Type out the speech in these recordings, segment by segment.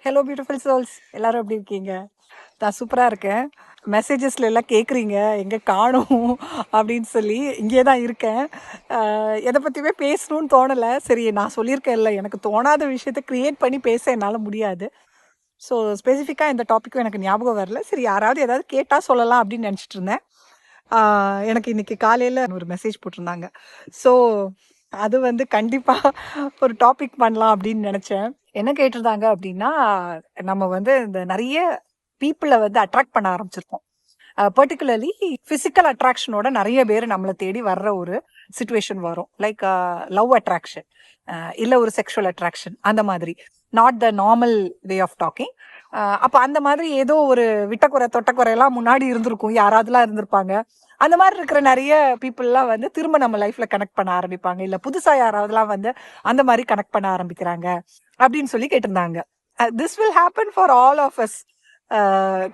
Hello beautiful souls, எல்லாரும் எப்படி இருக்கீங்க? நான் சூப்பராக இருக்கேன். மெசேஜஸ்ல எல்லாம் கேட்குறீங்க எங்கே காணும் அப்படின்னு சொல்லி இங்கே தான் இருக்கேன். எதை பற்றியுமே பேசணும்னு தோணலை. சரி, நான் சொல்லியிருக்கேன்ல, எனக்கு தோணாத விஷயத்த க்ரியேட் பண்ணி பேச என்னால் முடியாது. ஸோ ஸ்பெசிஃபிக்காக இந்த டாப்பிக்கும் எனக்கு ஞாபகம் வரல. சரி, யாராவது ஏதாவது கேட்டால் சொல்லலாம் அப்படின்னு நினச்சிட்டு இருந்தேன். எனக்கு இன்னைக்கு காலையில் ஒரு மெசேஜ் போட்டிருந்தாங்க. ஸோ அது வந்து கண்டிப்பாக ஒரு டாபிக் பண்ணலாம் அப்படின்னு நினச்சேன். என்ன கேட்டிருந்தாங்க அப்படின்னா, நம்ம வந்து இந்த நிறைய பீப்புளை வந்து அட்ராக்ட் பண்ண ஆரம்பிச்சிருப்போம். பர்டிகுலர்லி ஃபிசிக்கல் அட்ராக்ஷனோட நிறைய பேர் நம்மளை தேடி வர்ற ஒரு சுச்சுவேஷன் வரும். லைக் லவ் அட்ராக்ஷன், இல்லை ஒரு செக்ஷுவல் அட்ராக்ஷன், அந்த மாதிரி. Not the normal way of talking. அப்போ அந்த மாதிரி ஏதோ ஒரு விட்டக்குறை தொட்டக்குறையெல்லாம் முன்னாடி இருந்திருக்கும், யாராவதுலாம் இருந்திருப்பாங்க. அந்த மாதிரி இருக்கிற நிறைய பீப்புளெலாம் வந்து திரும்ப நம்ம லைஃப்ல கனெக்ட் பண்ண ஆரம்பிப்பாங்க, இல்லை புதுசாக யாராவதுலாம் வந்து அந்த மாதிரி கனெக்ட் பண்ண ஆரம்பிக்கிறாங்க அப்படின்னு சொல்லி கேட்டிருந்தாங்க. This will happen for all of us.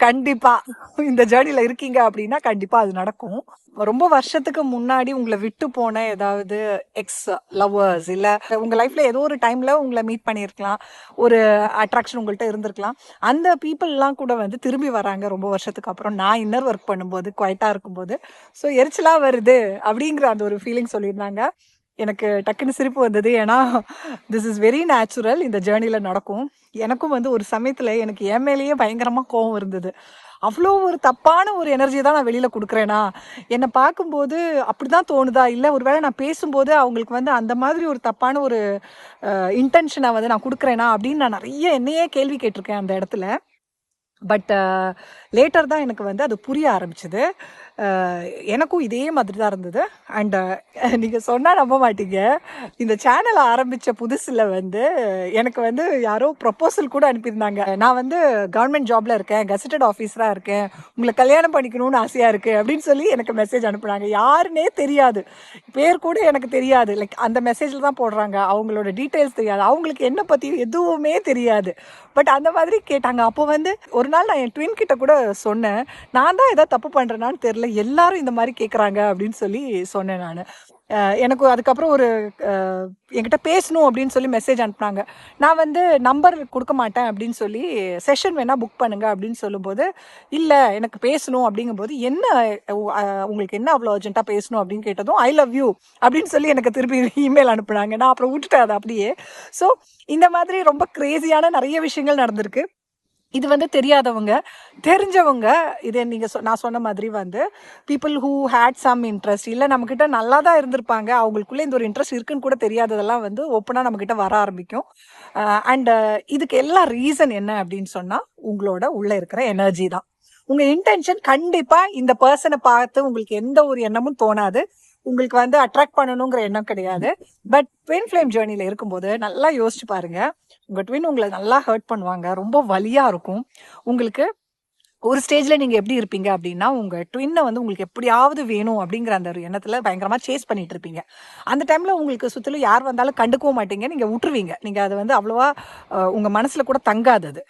கண்டிப்பா இந்த ஜேர்னில இருக்கீங்க அப்படின்னா கண்டிப்பா அது நடக்கும். ரொம்ப வருஷத்துக்கு முன்னாடி உங்களை விட்டு போன ஏதாவது எக்ஸ் லவ்வர்ஸ், இல்ல உங்க லைஃப்ல ஏதோ ஒரு டைம்ல உங்களை மீட் பண்ணியிருக்கலாம், ஒரு அட்ராக்ஷன் உங்கள்கிட்ட இருந்திருக்கலாம். அந்த பீப்புள் எல்லாம் கூட வந்து திரும்பி வராங்க ரொம்ப வருஷத்துக்கு அப்புறம். நான் இன்னர் ஒர்க் பண்ணும்போது, குவைட்டா இருக்கும்போது. ஸோ எரிச்சலா வருது அப்படிங்கிற அந்த ஒரு ஃபீலிங் சொல்லியிருந்தாங்க. எனக்கு டக்குன்னு சிரிப்பு வந்தது. ஏன்னா திஸ் இஸ் வெரி நேச்சுரல், இந்த ஜேர்னியில் நடக்கும். எனக்கும் வந்து ஒரு சமயத்தில் எனக்கு என் மேலேயே பயங்கரமாக கோவம் இருந்தது. அவ்வளோ ஒரு தப்பான ஒரு எனர்ஜி தான் நான் வெளியில் கொடுக்குறேனா, என்னை பார்க்கும்போது அப்படி தான் தோணுதா, இல்லை ஒருவேளை நான் பேசும்போது அவங்களுக்கு வந்து அந்த மாதிரி ஒரு தப்பான ஒரு இன்டென்ஷனை வந்து நான் கொடுக்குறேனா அப்படின்னு நான் நிறைய என்னையே கேள்வி கேட்டிருக்கேன் அந்த இடத்துல. பட் லேட்டர் தான் எனக்கு வந்து அது புரிய ஆரம்பிச்சது. எனக்கும் இதே மாதிரி தான் இருந்தது. அண்ட் நீங்கள் சொன்னால் நம்ப மாட்டீங்க, இந்த சேனலை ஆரம்பித்த புதுசில் வந்து எனக்கு வந்து யாரோ ப்ரப்போசல் கூட அனுப்பியிருந்தாங்க. நான் வந்து கவர்மெண்ட் ஜாப்ல இருக்கேன், கெசட்டட் ஆஃபீஸராக இருக்கேன், உங்களை கல்யாணம் பண்ணிக்கணும்னு ஆசையாக இருக்குது அப்படின்னு சொல்லி எனக்கு மெசேஜ் அனுப்புனாங்க. யாருன்னே தெரியாது, பேர் கூட எனக்கு தெரியாது. லைக் அந்த மெசேஜில் தான் போடுறாங்க, அவங்களோட டீட்டெயில்ஸ் தெரியாது, அவங்களுக்கு என்ன பற்றி எதுவுமே தெரியாது. பட் அந்த மாதிரி கேட்டாங்க. அப்போ வந்து ஒரு நாள் நான் என் ட்வின் கிட்ட கூட சொன்னேன், நான் தான் ஏதாவது தப்பு பண்ணுறேனான்னு தெரியல, எல்லாரும் இந்த மாதிரி கேட்குறாங்க அப்படின்னு சொல்லி சொன்னேன் நான். எனக்கு அதுக்கப்புறம் ஒரு என்கிட்ட பேசணும் அப்படின்னு சொல்லி மெசேஜ் அனுப்புனாங்க. நான் வந்து நம்பர் கொடுக்க மாட்டேன் அப்படின்னு சொல்லி, செஷன் வேணால் புக் பண்ணுங்க அப்படின்னு சொல்லும்போது, இல்லை எனக்கு பேசணும் அப்படிங்கும்போது, என்ன உங்களுக்கு என்ன அவ்வளோ அர்ஜென்ட்டாக பேசணும் அப்படின்னு கேட்டதும், ஐ லவ் யூ அப்படின்னு சொல்லி எனக்கு திருப்பி இமெயில் அனுப்புனாங்க. நான் அப்புறம் விட்டுட்டேன் அதை அப்படியே. ஸோ இந்த மாதிரி ரொம்ப கிரேசியான நிறைய விஷயங்கள் நடந்திருக்கு. இது வந்து தெரியாதவங்க, தெரிஞ்சவங்க, இது நீங்கள் நான் சொன்ன மாதிரி வந்து people who had some interest, இல்லை நம்மக்கிட்ட நல்லா தான் இருந்திருப்பாங்க, அவங்களுக்குள்ளே இந்த ஒரு இன்ட்ரெஸ்ட் இருக்குன்னு கூட தெரியாததெல்லாம் வந்து ஓப்பனாக நம்மக்கிட்ட வர ஆரம்பிக்கும். அண்டு இதுக்கு எல்லா ரீசன் என்ன அப்படின்னு சொன்னால், உங்களோட உள்ளே இருக்கிற எனர்ஜி தான். உங்கள் இன்டென்ஷன் கண்டிப்பாக இந்த பர்சனை பார்த்து உங்களுக்கு எந்த ஒரு எண்ணமும் தோணாது, உங்களுக்கு வந்து அட்ராக்ட் பண்ணணுங்கிற எண்ணம் கிடையாது. பட் ட்வின் ஃப்ளேம் ஜேர்னியில் இருக்கும்போது நல்லா யோசிச்சு பாருங்க, உங்கள் ட்வின் உங்களை நல்லா ஹர்ட் பண்ணுவாங்க, ரொம்ப வலியாக இருக்கும். உங்களுக்கு ஒரு ஸ்டேஜில் நீங்கள் எப்படி இருப்பீங்க அப்படின்னா, உங்கள் ட்வின்னை வந்து உங்களுக்கு எப்படியாவது வேணும் அப்படிங்கிற அந்த ஒரு எண்ணத்தில் பயங்கரமாக சேஸ் பண்ணிட்டு இருப்பீங்க. அந்த டைமில் உங்களுக்கு சுற்றிலும் யார் வந்தாலும் கண்டுக்கவும் மாட்டீங்க, நீங்கள் விட்டுருவீங்க. நீங்கள் அது வந்து அவ்வளோவா உங்கள் மனசில் கூட தங்காது அது.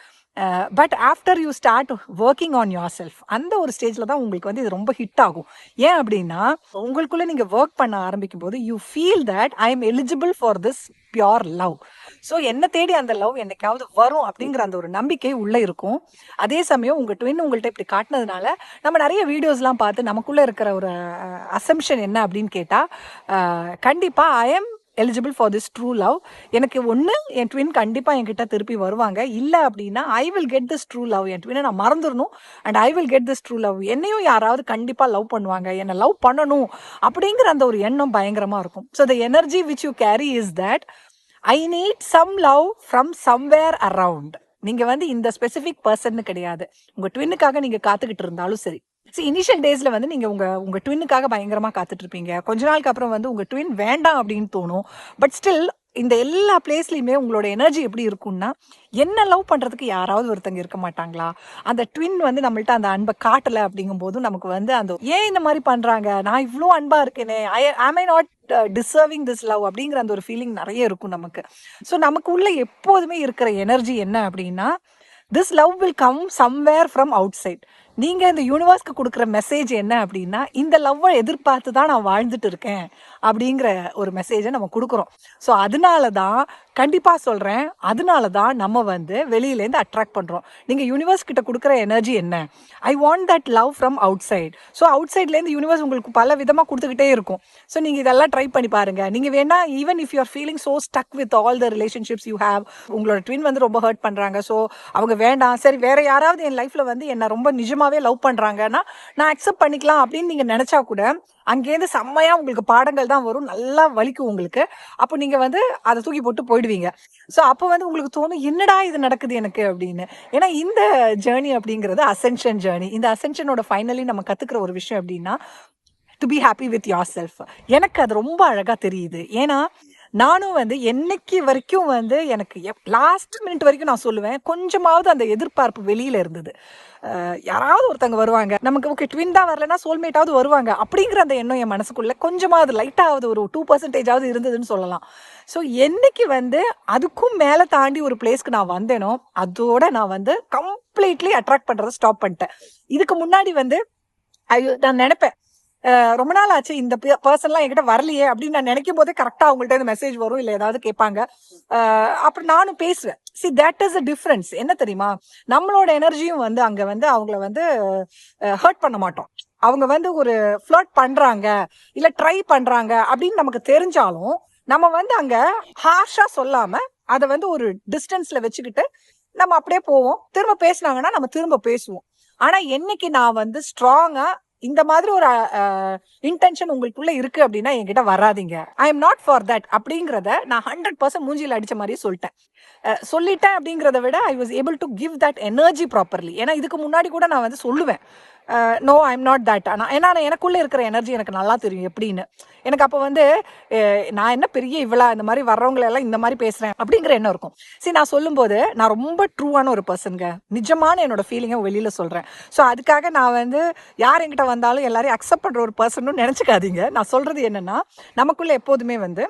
But after you start working on your self, அந்த ஒரு ஸ்டேஜில் தான் உங்களுக்கு வந்து இது ரொம்ப ஹிட் ஆகும். ஏன் அப்படின்னா, உங்களுக்குள்ளே நீங்கள் ஒர்க் பண்ண ஆரம்பிக்கும் போது you feel that I M eligible for this pure love. So என்னை தேடி அந்த லவ் என்னைக்காவது வரும் அப்படிங்கிற அந்த ஒரு நம்பிக்கை உள்ளே இருக்கும். அதே சமயம் உங்கள் ட்வின் உங்கள்கிட்ட இப்படி காட்டினதுனால நம்ம நிறைய வீடியோஸ்லாம் பார்த்து நமக்குள்ளே இருக்கிற ஒரு அசம்ஷன் என்ன அப்படின்னு கேட்டால், கண்டிப்பாக I am eligible for this true love. எனக்கு ஒன்று, என் ட்வின் கண்டிப்பாக என்கிட்ட திருப்பி வருவாங்க, இல்லை அப்படின்னா I will get this true love. என் ட்வினை நான் மறந்துடணும் and I will get this true love. என்னையும் யாராவது கண்டிப்பாக லவ் பண்ணுவாங்க, என்னை லவ் பண்ணணும் அப்படிங்கிற அந்த ஒரு எண்ணம் பயங்கரமாக இருக்கும். So the energy which you carry is that I need some love from somewhere around. நீங்கள் வந்து இந்த ஸ்பெசிஃபிக் பர்சன்னு கிடையாது, உங்கள் ட்வின்னுக்காக நீங்கள் காத்துக்கிட்டு இருந்தாலும் சரி. இனிஷியல் டேஸில் வந்து நீங்கள் உங்கள் ட்வின்னுக்காக பயங்கரமாக காத்துட்ருப்பீங்க. கொஞ்ச நாளுக்கு அப்புறம் வந்து உங்கள் ட்வின் வேண்டாம் அப்படின்னு தோணும். பட் ஸ்டில் இந்த எல்லா பிளேஸ்லையுமே உங்களோட எனர்ஜி எப்படி இருக்கும்னா, என்ன லவ் பண்ணுறதுக்கு யாராவது ஒருத்தங்க இருக்க மாட்டாங்களா? அந்த ட்வின் வந்து நம்மள்ட்ட அந்த அன்பை காட்டலை அப்படிங்கும்போது நமக்கு வந்து அந்த ஏன் இந்த மாதிரி பண்ணுறாங்க, நான் இவ்வளோ அன்பாக இருக்கேனே, ஆம் I not deserving this love அப்படிங்கிற அந்த ஒரு ஃபீலிங் நிறைய இருக்கும் நமக்கு. ஸோ நமக்கு உள்ள எப்போதுமே இருக்கிற எனர்ஜி என்ன அப்படின்னா, this love will come somewhere from outside. நீங்கள் இந்த யூனிவர்ஸ்க்கு கொடுக்குற மெசேஜ் என்ன அப்படின்னா, இந்த லவ்வை எதிர்பார்த்து தான் நான் வாழ்ந்துட்டு இருக்கேன் அப்படிங்கிற ஒரு மெசேஜை நம்ம கொடுக்குறோம். ஸோ அதனால தான் கண்டிப்பாக சொல்கிறேன், அதனால தான் நம்ம வந்து வெளியிலேருந்து அட்ராக்ட் பண்ணுறோம். நீங்கள் யூனிவர்ஸ் கிட்ட கொடுக்குற எனர்ஜி என்ன? I want that love from outside. So அவுட் சைட்லேருந்து யூனிவர்ஸ் உங்களுக்கு பல விதமாக கொடுத்துக்கிட்டே இருக்கும். ஸோ நீங்கள் இதெல்லாம் ட்ரை பண்ணி பாருங்கள். நீங்கள் வேணா even if you are feeling so stuck with all the relationships you have, உங்களோட ட்வின் வந்து ரொம்ப ஹர்ட் பண்ணுறாங்க, ஸோ அவங்க வேண்டாம், சரி வேற யாராவது என் லைஃப்பில் வந்து என்னை ரொம்ப நிஜமாவே லவ் பண்ணுறாங்கன்னா நான் அக்செப்ட் பண்ணிக்கலாம் அப்படின்னு நீங்கள் நினச்சா கூட அங்கேருந்து செம்மையாக உங்களுக்கு பாடங்கள் தான் வரும், நல்லா வலிக்கும் உங்களுக்கு. அப்போ நீங்கள் வந்து அதை தூக்கி போட்டு போயிடுவீங்க. ஸோ அப்போ வந்து உங்களுக்கு தோணும், என்னடா இது நடக்குது எனக்கு அப்படின்னு. ஏன்னா இந்த ஜேர்னி அப்படிங்கிறது அசென்ஷன் ஜேர்னி. இந்த அசென்ஷனோட ஃபைனலி நம்ம கற்றுக்கிற ஒரு விஷயம் அப்படின்னா to be happy with your self. எனக்கு அது ரொம்ப அழகாக தெரியுது. ஏன்னா நானும் வந்து என்னைக்கு வரைக்கும் வந்து எனக்கு லாஸ்ட் மினிட் வரைக்கும் நான் சொல்லுவேன், கொஞ்சமாவது அந்த எதிர்பார்ப்பு வெளியில் இருந்தது. யாராவது ஒருத்தங்க வருவாங்க, நமக்கு ஓகே ட்வின் தான் வரலன்னா சோல்மேட்டாவது வருவாங்க அப்படிங்கிற அந்த எண்ணம் என் மனசுக்குள்ளே கொஞ்சமாவது லைட்டாவது ஒரு 2% இருந்ததுன்னு சொல்லலாம். ஸோ என்னைக்கு வந்து அதுக்கும் மேலே தாண்டி ஒரு பிளேஸ்க்கு நான் வந்தேனோ அதோட நான் வந்து கம்ப்ளீட்லி அட்ராக்ட் பண்ணுறதை ஸ்டாப் பண்ணிட்டேன். இதுக்கு முன்னாடி வந்து நான் நினைப்பேன், ரொம்ப நாள் ஆச்சு இந்த பர்சன்லாம் என்கிட்ட வரலையே அப்படின்னு நான் நினைக்கும் போதே கரெக்டாக அவங்கள்ட்ட இந்த மெசேஜ் வரும், இல்லை ஏதாவது கேட்பாங்க. அப்புறம் நானும் பேசுவேன். See that is a difference. என்ன தெரியுமா, நம்மளோட எனர்ஜியும் வந்து அங்கே வந்து அவங்கள வந்து ஹர்ட் பண்ண மாட்டோம். அவங்க வந்து ஒரு ஃப்ளர்ட் பண்ணுறாங்க இல்லை ட்ரை பண்ணுறாங்க அப்படின்னு நமக்கு தெரிஞ்சாலும் நம்ம வந்து அங்கே ஹார்ஷாக சொல்லாமல் அதை வந்து ஒரு டிஸ்டன்ஸில் வச்சுக்கிட்டு நம்ம அப்படியே போவோம். திரும்ப பேசினாங்கன்னா நம்ம திரும்ப பேசுவோம். ஆனால் என்னைக்கு நான் வந்து ஸ்ட்ராங்காக இந்த மாதிரி ஒரு இன்டென்ஷன் உங்களுக்குள்ள இருக்கு அப்படின்னா என்கிட்ட வராதிங்க, I am not for that அப்படிங்கிறத நான் 100% மூஞ்சியில் அடிச்ச மாதிரியே சொல்லிட்டேன் அப்படிங்கிறத விட I was able to give that energy properly. ஏன்னா இதுக்கு முன்னாடி கூட நான் வந்து சொல்லுவேன், no I am not that. ஆனால் ஏன்னா எனக்குள்ளே இருக்கிற எனர்ஜி எனக்கு நல்லா தெரியும் எப்படின்னு. எனக்கு அப்போ வந்து நான் என்ன பெரிய இவ்வளோ இந்த மாதிரி வர்றவங்களெல்லாம் இந்த மாதிரி பேசுகிறேன் அப்படிங்கிற எண்ணம் இருக்கும். சரி, நான் சொல்லும்போது நான் ரொம்ப ட்ரூவான ஒரு பர்சனுங்க, நிஜமான என்னோட ஃபீலிங்கை வெளியில் சொல்கிறேன். ஸோ அதுக்காக நான் வந்து யார் என்கிட்ட வந்தாலும் எல்லாரையும் அக்செப்ட் பண்ணுற ஒரு பர்சன்னு நினச்சிக்காதீங்க. நான் சொல்கிறது என்னென்னா, நமக்குள்ளே எப்போதுமே வந்து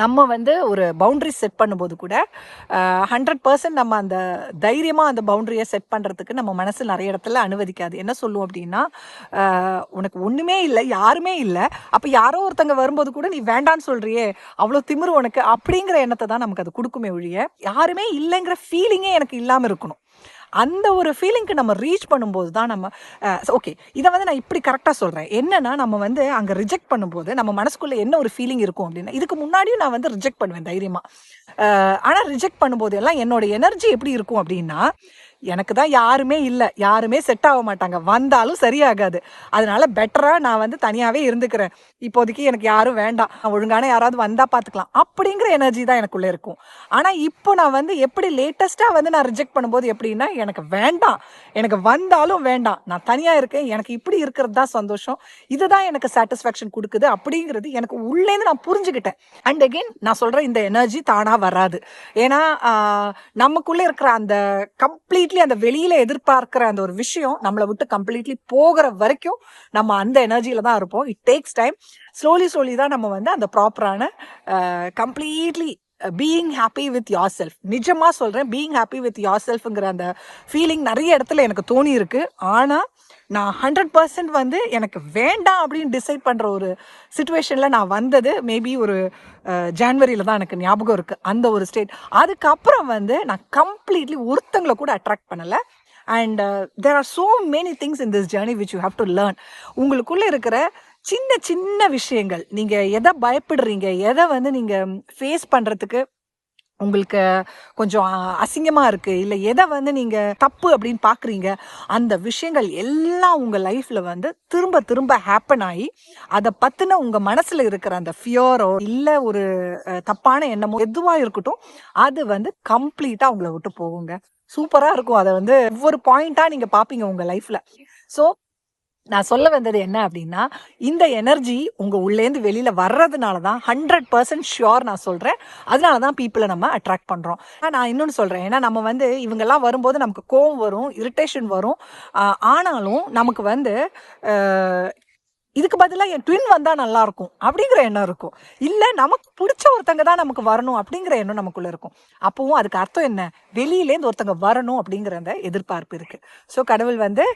நம்ம வந்து ஒரு பவுண்ட்ரி செட் பண்ணும்போது கூட 100% நம்ம அந்த தைரியமாக அந்த பவுண்ட்ரியை செட் பண்ணுறதுக்கு நம்ம மனசு நிறைய இடத்துல அனுமதிக்காது. என்ன சொல்லுவோம் அப்படின்னா, உனக்கு ஒன்றுமே இல்லை, யாருமே இல்லை, அப்போ யாரோ ஒருத்தங்க வரும்போது கூட நீ வேண்டான்னு சொல்கிறியே, அவ்வளோ திமிரு உனக்கு அப்படிங்கிற எண்ணத்தை தான் நமக்கு அது கொடுக்குமே ஒழிய, யாருமே இல்லைங்கிற ஃபீலிங்கே எனக்கு இல்லாமல் இருக்கணும். அந்த ஒரு ஃபீலிங்க்கு நம்ம ரீச் பண்ணும்போது தான் நம்ம ஓகே இதை வந்து நான் இப்படி கரெக்டாக சொல்கிறேன். என்னன்னா நம்ம வந்து அங்கே ரிஜெக்ட் பண்ணும்போது நம்ம மனசுக்குள்ளே என்ன ஒரு ஃபீலிங் இருக்கும் அப்படின்னா, இதுக்கு முன்னாடியும் நான் வந்து ரிஜெக்ட் பண்ணுவேன் தைரியமாக. ஆனால் ரிஜெக்ட் பண்ணும்போது எல்லாம் என்னோட எனர்ஜி எப்படி இருக்கும் அப்படின்னா, எனக்கு தான் யாருமே இல்லை, யாருமே செட் ஆக மாட்டாங்க, வந்தாலும் சரியாகாது, அதனால பெட்டராக நான் வந்து தனியாகவே இருந்துக்கிறேன், இப்போதைக்கு எனக்கு யாரும் வேண்டாம், ஒழுங்கான யாராவது வந்தால் பார்த்துக்கலாம் அப்படிங்கிற எனர்ஜி தான் எனக்குள்ளே இருக்கும். ஆனால் இப்போ நான் வந்து எப்படி லேட்டஸ்ட்டாக வந்து நான் ரிஜெக்ட் பண்ணும்போது எப்படின்னா, எனக்கு வேண்டாம், எனக்கு வந்தாலும் வேண்டாம், நான் தனியாக இருக்கேன், எனக்கு இப்படி இருக்கிறது தான் சந்தோஷம், இதுதான் எனக்கு சாட்டிஸ்ஃபேக்ஷன் கொடுக்குது அப்படிங்கிறது எனக்கு உள்ளேருந்து நான் புரிஞ்சுக்கிட்டேன். அண்ட் அகெயின் நான் சொல்கிறேன், இந்த எனர்ஜி தானாக வராது. ஏன்னா நமக்குள்ளே இருக்கிற அந்த கம்ப்ளீட்லி அந்த வெளியில எதிர்பார்க்கிற அந்த ஒரு விஷயம் நம்மளை விட்டு கம்ப்ளீட்லி போகிற வரைக்கும் நம்ம அந்த எனர்ஜியில தான் இருப்போம். It takes time. ஸ்லோலி தான் நம்ம வந்து அந்த ப்ராப்பரான completely being happy with your self, நிஜமாக சொல்கிறேன், பீயிங் ஹாப்பி வித் யோர் செல்ஃப்ங்கிற அந்த ஃபீலிங் நிறைய இடத்துல எனக்கு தோணி இருக்கு. ஆனால் நான் 100% வந்து எனக்கு வேண்டாம் அப்படின்னு டிசைட் பண்ணுற ஒரு சுச்சுவேஷனில் நான் வந்தது மேபி ஒரு ஜான்வரியில் தான் எனக்கு ஞாபகம் இருக்குது, அந்த ஒரு ஸ்டேட். அதுக்கப்புறம் வந்து நான் கம்ப்ளீட்லி ஒருத்தங்களை கூட அட்ராக்ட் பண்ணலை. And there are so many things in this journey which you have to learn. உங்களுக்குள்ளே இருக்கிற சின்ன சின்ன விஷயங்கள், நீங்கள் எதை பயப்படுறீங்க, எதை வந்து நீங்கள் ஃபேஸ் பண்ணுறதுக்கு உங்களுக்கு கொஞ்சம் அசிங்கமாக இருக்குது, இல்லை எதை வந்து நீங்கள் தப்பு அப்படின்னு பார்க்குறீங்க, அந்த விஷயங்கள் எல்லாம் உங்கள் லைஃப்பில் வந்து திரும்ப திரும்ப ஹேப்பன் ஆகி அதை பற்றின உங்கள் மனசில் இருக்கிற அந்த ஃபியரோ இல்லை ஒரு தப்பான எண்ணமோ எதுவாக இருக்கட்டும், அது வந்து கம்ப்ளீட்டாக உங்களை விட்டு போகுங்க. சூப்பராக இருக்கும். அதை வந்து ஒவ்வொரு பாயிண்ட்டாக நீங்கள் பார்ப்பீங்க உங்கள் லைஃப்பில். ஸோ நான் சொல்ல வந்தது என்ன அப்படின்னா, இந்த எனர்ஜி உங்கள் உள்ளேருந்து வெளியில் வர்றதுனால தான் 100% ஷியோர் நான் சொல்கிறேன், அதனால தான் பீப்புளை நம்ம அட்ராக்ட் பண்ணுறோம். நான் இன்னொன்று சொல்கிறேன், ஏன்னா நம்ம வந்து இவங்கெல்லாம் வரும்போது நமக்கு கோவம் வரும், இரிட்டேஷன் வரும். ஆனாலும் நமக்கு வந்து இதுக்கு பதிலாக என் ட்வின் வந்தால் நல்லாயிருக்கும் அப்படிங்கிற எண்ணம் இருக்கும். இல்லை நமக்கு பிடிச்ச ஒருத்தங்க தான் நமக்கு வரணும் அப்படிங்கிற எண்ணம் நமக்குள்ள இருக்கும். அப்பவும் அதுக்கு அர்த்தம் என்ன, வெளியிலேருந்து ஒருத்தங்க வரணும் அப்படிங்கிற அந்த எதிர்பார்ப்பு இருக்கு. ஸோ கடவுள் வந்து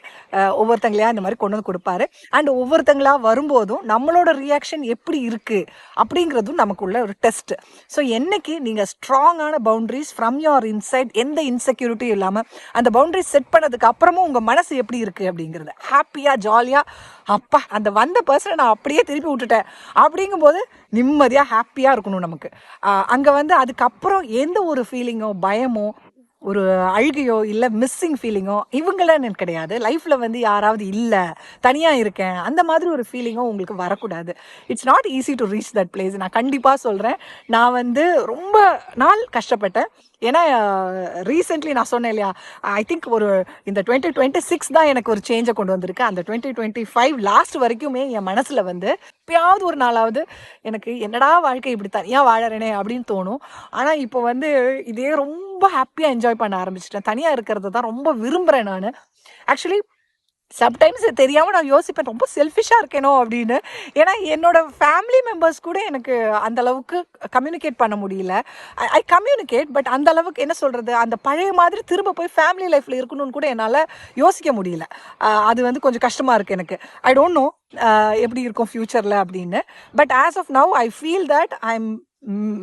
ஒவ்வொருத்தங்களையா இந்த மாதிரி கொண்டு வந்து கொடுப்பாரு. அண்ட் ஒவ்வொருத்தங்களா வரும்போதும் நம்மளோட ரியாக்ஷன் எப்படி இருக்கு அப்படிங்கிறதும் நமக்குள்ள ஒரு டெஸ்ட். ஸோ என்னைக்கு நீங்க ஸ்ட்ராங்கான பவுண்டரிஸ் ஃப்ரம் யோர் இன்சைட், எந்த இன்செக்யூரிட்டியும் இல்லாம அந்த பவுண்டரிஸ் செட் பண்ணதுக்கு அப்புறமும் உங்க மனசு எப்படி இருக்கு அப்படிங்கிறது ஹாப்பியா ஜாலியா, அப்பா அந்த வந்த பர்சனை நான் அப்படியே திருப்பி விட்டுட்டேன் அப்படிங்கும்போது நிம்மதியா ஹாப்பியா இருக்கணும் நமக்கு. அங்க வந்து அதுக்கப்புறம் எந்த ஒரு ஃபீலிங்கோ, பயமோ, ஒரு அழுகையோ இல்லை மிஸ்ஸிங் ஃபீலிங்கோ இவங்களன்னு கிடையாது. லைஃப்பில் வந்து யாராவது இல்லை, தனியாக இருக்கேன், அந்த மாதிரி ஒரு ஃபீலிங்கோ உங்களுக்கு வரக்கூடாது. It's not easy to reach that place. நான் கண்டிப்பாக சொல்கிறேன், நான் வந்து ரொம்ப நாள் கஷ்டப்பட்டேன். ஏன்னா ரீசெண்ட்லி நான் சொன்னேன் இல்லையா, ஐ திங்க் ஒரு இந்த 2026 தான் எனக்கு ஒரு சேஞ்சை கொண்டு வந்திருக்கு. அந்த 2025 லாஸ்ட் வரைக்குமே என் மனசில் வந்து எப்பயாவது ஒரு நாளாவது எனக்கு என்னடா வாழ்க்கை இப்படி தனியாக வாழறேனே அப்படின்னு தோணும். ஆனால் இப்போ வந்து இதே ரொம்ப ஹாப்பியாக என்ஜாய் பண்ண ஆரம்பிச்சிட்டேன். தனியாக இருக்கிறது தான் ரொம்ப விரும்புகிறேன் நான். ஆக்சுவலி சம்டைம்ஸ் தெரியாமல் நான் யோசிப்பேன், ரொம்ப செல்ஃபிஷாக இருக்கேனோ அப்படின்னு. ஏன்னா என்னோட ஃபேமிலி மெம்பர்ஸ் கூட எனக்கு அந்த அளவுக்கு கம்யூனிகேட் பண்ண முடியல. ஐ கம்யூனிகேட், பட் அந்த அளவுக்கு என்ன சொல்கிறது, அந்த பழைய மாதிரி திரும்ப போய் ஃபேமிலி லைஃப்பில் இருக்கணும்னு கூட என்னால் யோசிக்க முடியல. அது வந்து கொஞ்சம் கஷ்டமாக இருக்குது எனக்கு. ஐ டோன்ட் நோ எப்படி இருக்கும் ஃப்யூச்சரில் அப்படின்னு. But as of now I feel that I am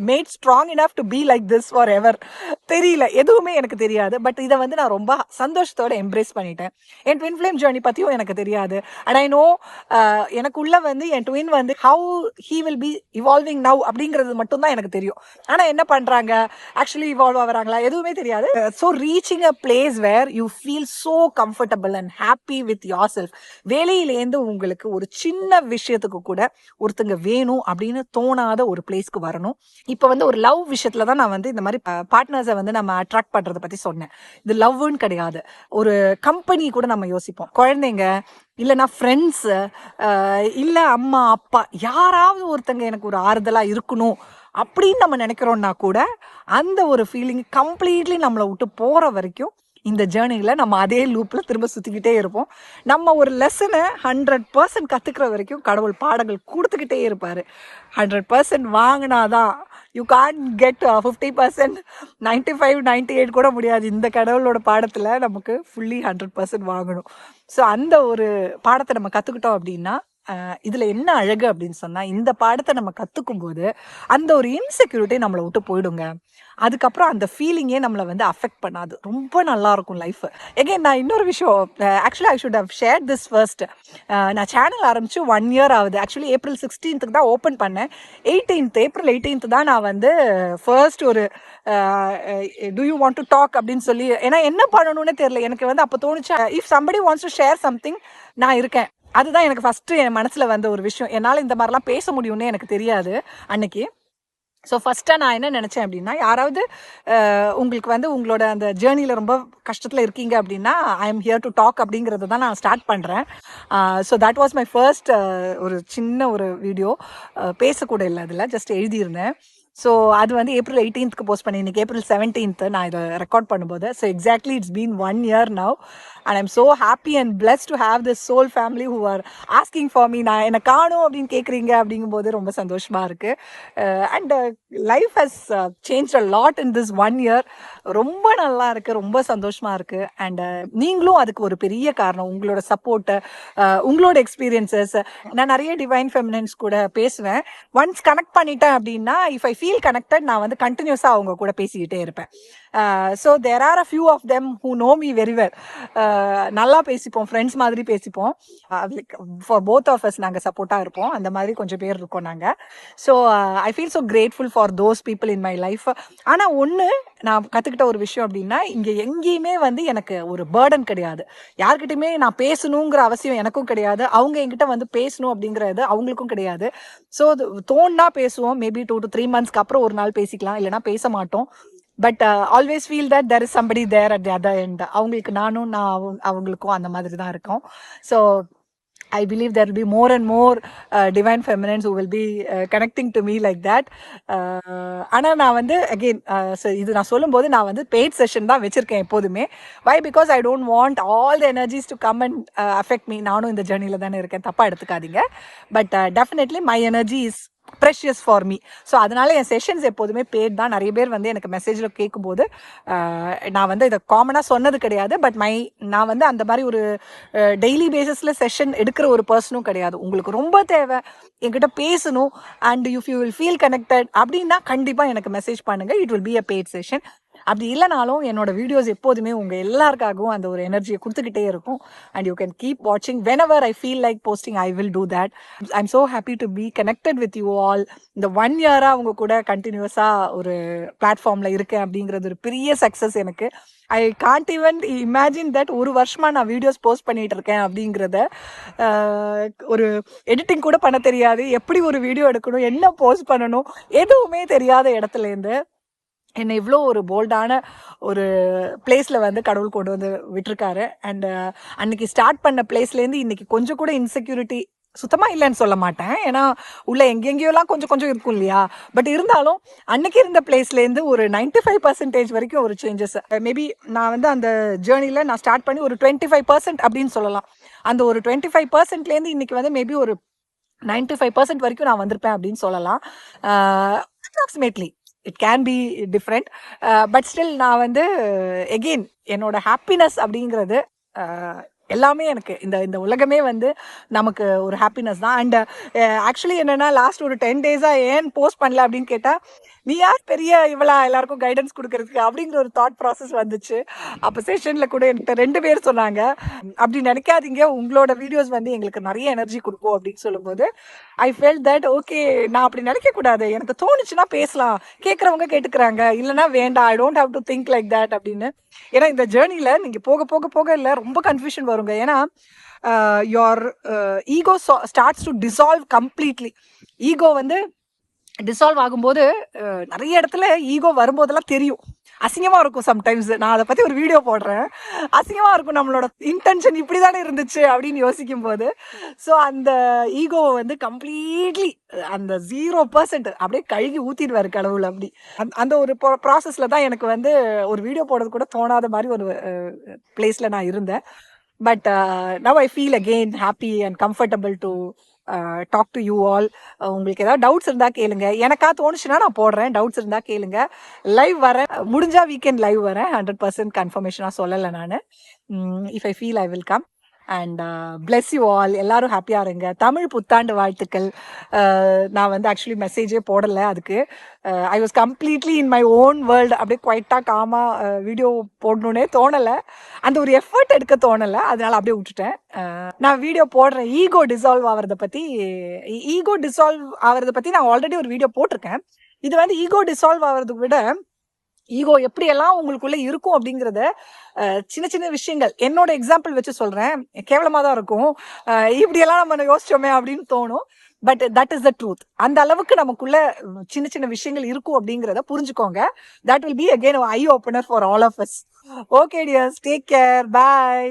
made strong enough to be like this forever. தெரியல, எதுவுமே எனக்கு தெரியாது. பட் இதை வந்து நான் ரொம்ப சந்தோஷத்தோட எம்ப்ரேஸ் பண்ணிட்டேன். என் ட்வின் ஃப்ளேம் ஜேர்னி பற்றியும் எனக்கு தெரியாது. அண்ட் ஐ நோ எனக்குள்ள வந்து என் ட்வின் வந்து how he will be evolving now அப்படிங்கிறது மட்டும்தான் எனக்கு தெரியும். ஆனால் என்ன பண்ணுறாங்க, ஆக்சுவலி இவால்வ் ஆகிறாங்களா, எதுவுமே தெரியாது. So reaching a place where you feel so comfortable and happy with yourself. வெளியிலேருந்து உங்களுக்கு ஒரு சின்ன விஷயத்துக்கு கூட ஒருத்தங்க வேணும் அப்படின்னு தோணாத ஒரு பிளேஸ்க்கு வரணும். இப்போ வந்து ஒரு லவ் விஷயத்துல தான் நான் வந்து இந்த மாதிரி பார்ட்னர்ஸை வந்து நம்ம அட்ராக்ட் பண்றதை பத்தி சொன்னேன். இது லவ்னு கிடையாது. ஒரு கம்பெனி கூட நம்ம யோசிப்போம். குழந்தைங்க இல்லைன்னா ஃப்ரெண்ட்ஸு, இல்லை அம்மா அப்பா, யாராவது ஒருத்தங்க எனக்கு ஒரு ஆறுதலாக இருக்கணும் அப்படின்னு நம்ம நினைக்கிறோன்னா கூட அந்த ஒரு ஃபீலிங் கம்ப்ளீட்லி நம்மளை விட்டு போகிற வரைக்கும் இந்த ஜேர்னியில் நம்ம அதே லூப்பில் திரும்ப சுற்றிக்கிட்டே இருப்போம். நம்ம ஒரு லெசனை 100% கற்றுக்கிற வரைக்கும் கடவுள் பாடங்கள் கொடுத்துக்கிட்டே இருப்பார். 100% வாங்கினாதான், யூ கான் கெட் 50%, 95, 98 கூட முடியாது. இந்த கடவுளோட பாடத்தில் நமக்கு ஃபுல்லி 100% வாங்கணும். ஸோ அந்த ஒரு பாடத்தை நம்ம கற்றுக்கிட்டோம் அப்படின்னா, இதில் என்ன அழகு அப்படின்னு சொன்னால், இந்த பாடத்தை நம்ம கற்றுக்கும் போது அந்த ஒரு இன்செக்யூரிட்டி நம்மளை விட்டு போயிடுங்க. அதுக்கப்புறம் அந்த ஃபீலிங்கே நம்மளை வந்து அஃபெக்ட் பண்ணாது. ரொம்ப நல்லா இருக்கும் லைஃப். எகைன் நான் இன்னொரு விஷயம், actually I should have share this first. நான் சேனல் ஆரம்பித்து 1 year ஆகுது. ஆக்சுவலி April 16th தான் ஓப்பன் பண்ணேன். April 18th தான் நான் வந்து ஃபர்ஸ்ட் ஒரு do you want to talk அப்படின்னு சொல்லி, ஏன்னா என்ன பண்ணணும்னே தெரியல எனக்கு. வந்து அப்போ தோணுச்சு, if somebody wants to share something, நான் இருக்கேன். அதுதான் எனக்கு ஃபஸ்ட்டு என் மனசில் வந்த ஒரு விஷயம். என்னால் இந்த மாதிரிலாம் பேச முடியும்னு எனக்கு தெரியாது அன்னைக்கு. ஸோ ஃபஸ்ட்டாக நான் என்ன நினச்சேன் அப்படின்னா, யாராவது உங்களுக்கு வந்து உங்களோட அந்த ஜேர்னியில் ரொம்ப கஷ்டத்தில் இருக்கீங்க அப்படின்னா, I am here to talk அப்படிங்கிறது தான் நான் ஸ்டார்ட் பண்ணுறேன். So that was my first ஒரு சின்ன ஒரு வீடியோ. பேசக்கூட இல்லை, அதில் ஜஸ்ட் எழுதியிருந்தேன். ஸோ அது வந்து April 18th போஸ்ட் பண்ணி, இன்னைக்கு April 17th நான் இதை ரெக்கார்ட் பண்ணும்போது. So exactly it's been 1 year now and I'm so happy and blessed to have this soul family who are asking for me. நான் என்னை காணும் அப்படின்னு கேட்குறீங்க அப்படிங்கும்போது ரொம்ப சந்தோஷமாக இருக்குது. And life has change a lot in this 1 year. ரொம்ப நல்லா இருக்குது, ரொம்ப சந்தோஷமாக இருக்குது. அண்ட் நீங்களும் அதுக்கு ஒரு பெரிய காரணம். உங்களோட சப்போர்ட்டு, உங்களோட எக்ஸ்பீரியன்சஸ். நான் நிறைய டிவைன் ஃபெமினன்ஸ் கூட பேசுவேன். ஒன்ஸ் கனெக்ட் பண்ணிட்டேன் அப்படின்னா, இஃப் ஐ ஃபீல் கனெக்டட், நான் வந்து கண்டினியூஸாக அவங்க கூட பேசிக்கிட்டே இருப்பேன். So there are a few of them who know me very well. நல்லா பேசிப்போம், ஃப்ரெண்ட்ஸ் மாதிரி பேசிப்போம். Like for both of us நாங்கள் சப்போர்ட்டாக இருப்போம். அந்த மாதிரி கொஞ்சம் பேர் இருக்கோம் நாங்கள். So I feel so grateful for those people in my life. ஆனால் ஒன்று நான் கற்றுக்கிட்ட ஒரு விஷயம் அப்படின்னா, இங்கே எங்கேயுமே வந்து எனக்கு ஒரு பேர்டன் கிடையாது. யார்கிட்டையுமே நான் பேசணுங்கிற அவசியம் எனக்கும் கிடையாது. அவங்க என்கிட்ட வந்து பேசணும் அப்படிங்கிறது அவங்களுக்கும் கிடையாது. ஸோ தோணுனா பேசுவோம். மேபி 2 to 3 monthsக்கு அப்புறம் ஒரு நாள் பேசிக்கலாம், இல்லைனா பேச மாட்டோம். But always feel that there is somebody there at the other end. அவங்களுக்கு நானும், நான் அவங்களுக்கும் அந்த மாதிரி தான் இருக்கோம். So I believe there will be more and more divine feminines who will be connecting to me like that. ஆனால் நான் வந்து அகெயின் இது நான் சொல்லும்போது நான் வந்து பெய்ட் செஷன் தான் வச்சுருக்கேன் எப்போதுமே. Why? Because I don't want all the energies to come and affect me. நானும் இந்த ஜேர்னியில் தானே இருக்கேன், தப்பாக எடுத்துக்காதீங்க. But definitely my energy is precious for me. So அதனால என் செஷன்ஸ் எப்போதுமே பேட் தான். நிறைய பேர் வந்து எனக்கு மெசேஜில் கேட்கும்போது நான் வந்து இதை காமனாக சொன்னது கிடையாது. பட் நான் வந்து அந்த மாதிரி ஒரு டெய்லி பேசிஸில் செஷன் எடுக்கிற ஒரு பர்சனும் கிடையாது. உங்களுக்கு ரொம்ப தேவை, என்கிட்ட பேசணும், and if you will feel connected அப்படின்னா கண்டிப்பாக எனக்கு மெசேஜ் பண்ணுங்கள். It will be a paid session. அப்படி இல்லைனாலும் என்னோட வீடியோஸ் எப்போதுமே உங்கள் எல்லாருக்காகவும் அந்த ஒரு எனர்ஜியை கொடுத்துக்கிட்டே இருக்கும். அண்ட் யூ கேன் கீப் வாட்சிங் when ever I feel like posting, I will do that. I am so happy to be connected with you all. இந்த 1 இயராக அவங்க கூட கண்டினியூஸாக ஒரு பிளாட்ஃபார்மில் இருக்கேன் அப்படிங்கிறது ஒரு பெரிய சக்ஸஸ் எனக்கு. I can't even imagine that ஒரு வருஷமாக நான் வீடியோஸ் போஸ்ட் பண்ணிகிட்டு இருக்கேன் அப்படிங்கிறத. ஒரு எடிட்டிங் கூட பண்ண தெரியாது, எப்படி ஒரு வீடியோ எடுக்கணும், என்ன போஸ்ட் பண்ணணும், எதுவுமே தெரியாத இடத்துலேருந்து என்னை இவ்வளோ ஒரு போல்டான ஒரு பிளேஸில் வந்து கடவுள் கொண்டு வந்து விட்டுருக்காரு. அண்ட் அன்னைக்கு ஸ்டார்ட் பண்ண பிளேஸ்லேருந்து இன்னைக்கு கொஞ்சம் கூட இன்செக்யூரிட்டி சுத்தமாக இல்லைன்னு சொல்ல மாட்டேன். ஏன்னா உள்ள எங்கெங்கேயோலாம் கொஞ்சம் கொஞ்சம் இருக்கும் இல்லையா. பட் இருந்தாலும் அன்னைக்கு இருந்த பிளேஸ்லேருந்து ஒரு 95% வரைக்கும் ஒரு சேஞ்சஸ். மேபி நான் வந்து அந்த ஜேர்னியில் நான் ஸ்டார்ட் பண்ணி ஒரு 25% அப்படின்னு சொல்லலாம். அந்த ஒரு 25%லேருந்து இன்னைக்கு வந்து மேபி ஒரு 95% வரைக்கும் நான் வந்திருப்பேன் அப்படின்னு சொல்லலாம். Approximately it can be different. But still நான் வந்து எகெயின் என்னோட ஹாப்பினஸ் அப்படிங்கிறது எல்லாமே எனக்கு இந்த உலகமே வந்து நமக்கு ஒரு ஹாப்பினஸ் தான். அண்ட் ஆக்சுவலி என்னென்னா லாஸ்ட் ஒரு 10 டேஸாக ஏன் போஸ்ட் பண்ணல அப்படின்னு கேட்டால், நீ யார் பெரிய இவளா எல்லாருக்கும் கைடன்ஸ் கொடுக்கறதுக்கு அப்படிங்கிற ஒரு தாட் ப்ராசஸ் வந்துச்சு. அப்போ செஷனில் கூட என்கிட்ட 2 பேர் சொன்னாங்க, அப்படி நினைக்காதீங்க, உங்களோட வீடியோஸ் வந்து எங்களுக்கு நிறைய எனர்ஜி கொடுக்கும் அப்படின்னு சொல்லும்போது ஐ ஃபெல்ட் தட் ஓகே, நான் அப்படி நினைக்கக்கூடாது, எனக்கு தோணுச்சுன்னா பேசலாம், கேட்குறவங்க கேட்டுக்கிறாங்க, இல்லைனா வேண்டாம், I don't have to think like that அப்படின்னு. ஏன்னா இந்த ஜேர்னியில் நீங்கள் போக போக போக இல்லை ரொம்ப கன்ஃபியூஷன் வருங்க. ஏன்னா your ego starts to dissolve completely. Ego வந்து டிசால்வ் ஆகும்போது நிறைய இடத்துல ஈகோ வரும்போதெல்லாம் தெரியும், அசிங்கமாக இருக்கும் சம்டைம்ஸ். நான் அதை பற்றி ஒரு வீடியோ போடுறேன். அசிங்கமாக இருக்கும், நம்மளோட இன்டென்ஷன் இப்படி தானே இருந்துச்சு அப்படின்னு யோசிக்கும் போது. ஸோ அந்த ஈகோவை வந்து கம்ப்ளீட்லி அந்த 0% அப்படியே கழுகி ஊற்றிடுவார் கடவுள். அப்படி அந்த ஒரு ப்ராசஸில் தான் எனக்கு வந்து ஒரு வீடியோ போடுறது கூட தோணாத மாதிரி ஒரு பிளேஸில் நான் இருந்தேன். But now I feel again happy and comfortable to talk to you all. உங்களுக்கு ஏதாவது டவுட்ஸ் இருந்தால் கேளுங்க. எனக்கா தோணுச்சுன்னா நான் போடுறேன், டவுட்ஸ் இருந்தால் கேளுங்க. லைவ் வரேன், முடிஞ்சா வீக்கெண்ட் லைவ் வரேன். 100% கன்ஃபர்மேஷனாக சொல்லலை நான். If I feel I will come. And bless you all. எல்லாரும் ஹாப்பியாக இருங்க. தமிழ் புத்தாண்டு வாழ்த்துக்கள். நான் வந்து ஆக்சுவலி மெசேஜே போடலை அதுக்கு. I was completely in my own world. அப்படியே குவைட்டாக காமாக வீடியோ போடணுன்னே தோணலை, அந்த ஒரு எஃபர்ட் எடுக்க தோணலை, அதனால அப்படியே விட்டுட்டேன். நான் வீடியோ போடுறேன் ஈகோ டிசால்வ் ஆகிறத பற்றி நான் ஆல்ரெடி ஒரு வீடியோ போட்டிருக்கேன். இது வந்து ஈகோ டிசால்வ் ஆகிறதுக்கு விட ஈகோ எப்படியெல்லாம் உங்களுக்குள்ள இருக்கும் அப்படிங்கிறத சின்ன சின்ன விஷயங்கள் என்னோட எக்ஸாம்பிள் வச்சு சொல்றேன். கேவலமாக தான் இருக்கும், இப்படியெல்லாம் நம்ம யோசிச்சோமே அப்படின்னு தோணும். But that is the truth. அந்த அளவுக்கு நமக்குள்ள சின்ன சின்ன விஷயங்கள் இருக்கும் அப்படிங்கிறத புரிஞ்சுக்கோங்க. That will be again eye opener for all of us. Okay dears, take care, bye.